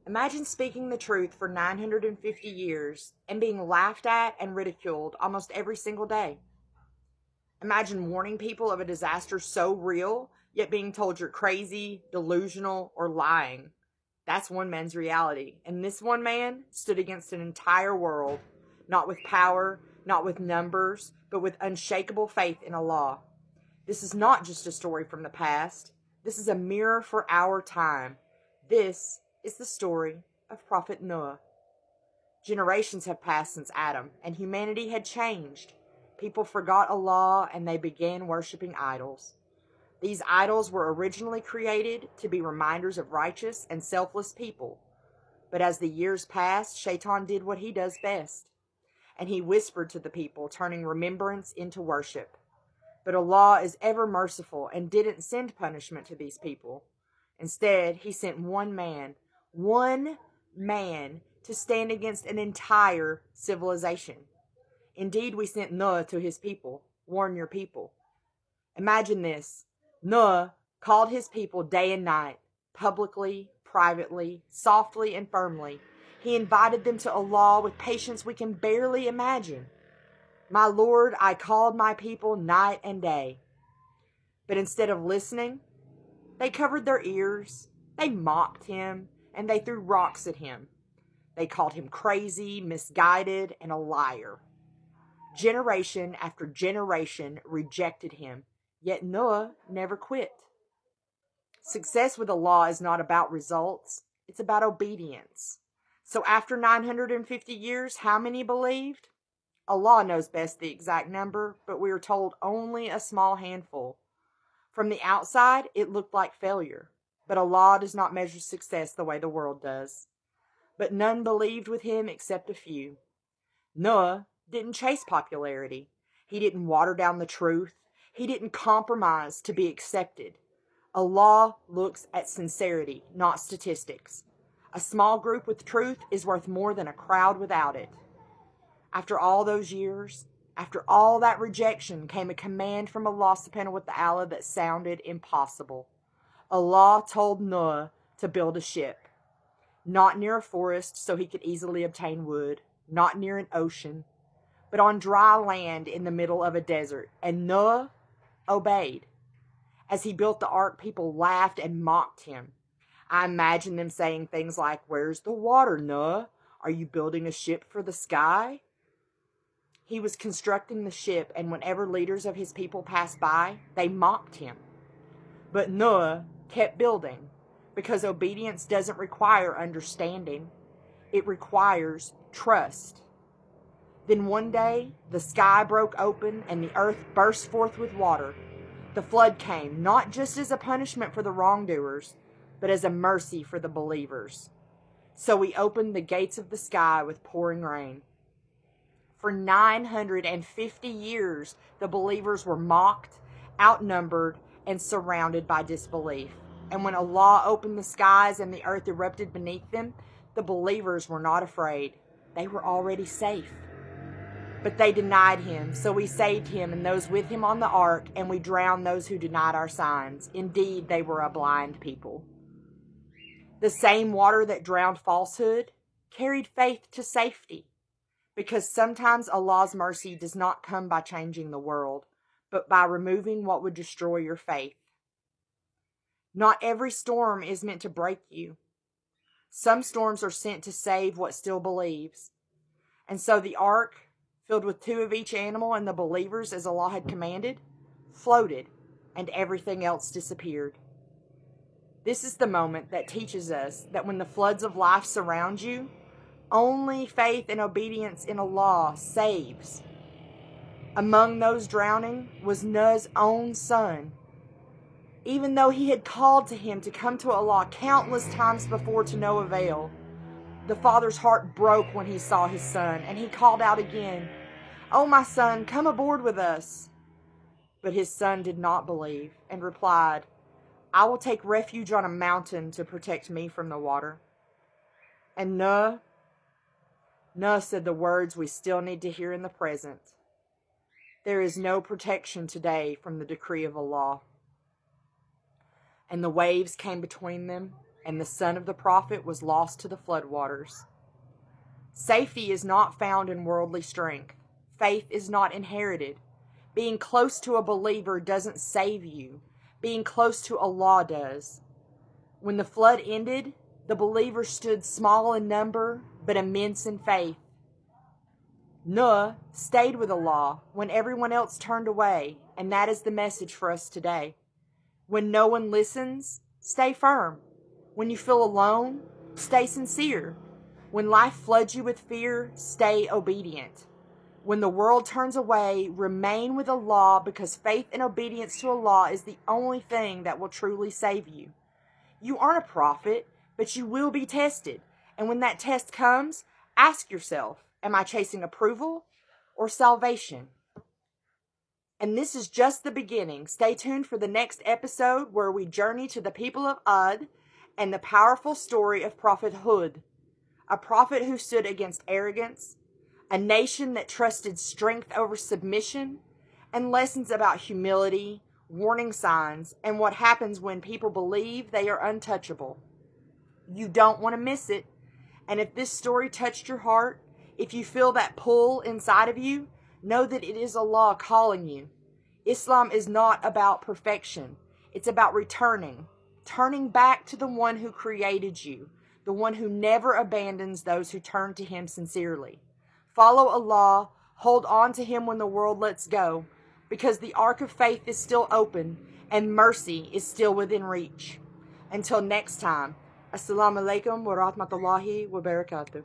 Imagine speaking the truth for 950 years and being laughed at and ridiculed almost every single day. Imagine warning people of a disaster so real, yet being told you're crazy, delusional, or lying. That's one man's reality. And this one man stood against an entire world, not with power, not with numbers, but with unshakable faith in Allah. This is not just a story from the past. This is a mirror for our time. This is the story of Prophet Noah. Generations have passed since Adam, and humanity had changed. People forgot Allah and they began worshiping idols. These idols were originally created to be reminders of righteous and selfless people. But as the years passed, Shaitan did what he does best, and he whispered to the people, turning remembrance into worship. But Allah is ever merciful and didn't send punishment to these people. Instead, he sent one man to stand against an entire civilization. Indeed, we sent Noah to his people. Warn your people. Imagine this. Noah called his people day and night, publicly, privately, softly, and firmly. He invited them to Allah with patience we can barely imagine. My Lord, I called my people night and day. But instead of listening, they covered their ears, they mocked him, and they threw rocks at him. They called him crazy, misguided, and a liar. Generation after generation rejected him, yet Noah never quit. Success with Allah is not about results, it's about obedience. So after 950 years, how many believed? Allah knows best the exact number, but we are told only a small handful. From the outside, it looked like failure, but Allah does not measure success the way the world does. But none believed with him except a few. Noah didn't chase popularity. He didn't water down the truth. He didn't compromise to be accepted. Allah looks at sincerity, not statistics. A small group with truth is worth more than a crowd without it. After all those years, after all that rejection, came a command from Allah subhanahu wa ta'ala that sounded impossible. Allah told Noah to build a ship, not near a forest so he could easily obtain wood, not near an ocean, but on dry land in the middle of a desert. And Noah obeyed. As he built the ark, people laughed and mocked him. I imagine them saying things like, "Where's the water, Noah? Are you building a ship for the sky?" He was constructing the ship, and whenever leaders of his people passed by, they mocked him. But Noah kept building, because obedience doesn't require understanding. It requires trust. Then one day, the sky broke open and the earth burst forth with water. The flood came, not just as a punishment for the wrongdoers, but as a mercy for the believers. So he opened the gates of the sky with pouring rain. For 950 years, the believers were mocked, outnumbered, and surrounded by disbelief. And when Allah opened the skies and the earth erupted beneath them, the believers were not afraid. They were already safe. But they denied him, so we saved him and those with him on the ark, and we drowned those who denied our signs. Indeed, they were a blind people. The same water that drowned falsehood carried faith to safety, because sometimes Allah's mercy does not come by changing the world, but by removing what would destroy your faith. Not every storm is meant to break you. Some storms are sent to save what still believes. And so the ark, filled with 2 of each animal and the believers as Allah had commanded, floated, and everything else disappeared. This is the moment that teaches us that when the floods of life surround you, only faith and obedience in Allah saves. Among those drowning was Noah's own son. Even though he had called to him to come to Allah countless times before to no avail, the father's heart broke when he saw his son, and he called out again, "Oh, my son, come aboard with us." But his son did not believe and replied, "I will take refuge on a mountain to protect me from the water." And Noah said the words we still need to hear in the present. There is no protection today from the decree of Allah. And the waves came between them, and the son of the prophet was lost to the floodwaters. Safety is not found in worldly strength. Faith is not inherited. Being close to a believer doesn't save you. Being close to Allah does. When the flood ended, the believers stood small in number, but immense in faith. Noah stayed with Allah when everyone else turned away, and that is the message for us today. When no one listens, stay firm. When you feel alone, stay sincere. When life floods you with fear, stay obedient. When the world turns away, remain with Allah, because faith and obedience to Allah is the only thing that will truly save you. You aren't a prophet, but you will be tested. And when that test comes, ask yourself, am I chasing approval or salvation? And this is just the beginning. Stay tuned for the next episode where we journey to the people of Ad and the powerful story of Prophet Hud, a prophet who stood against arrogance, a nation that trusted strength over submission, and lessons about humility, warning signs, and what happens when people believe they are untouchable. You don't want to miss it. And if this story touched your heart, if you feel that pull inside of you, know that it is Allah calling you. Islam is not about perfection. It's about turning back to the one who created you, the one who never abandons those who turn to Him sincerely. Follow Allah, hold on to Him when the world lets go, because the ark of faith is still open and mercy is still within reach. Until next time, Assalamu alaikum wa rahmatullahi wa barakatuh.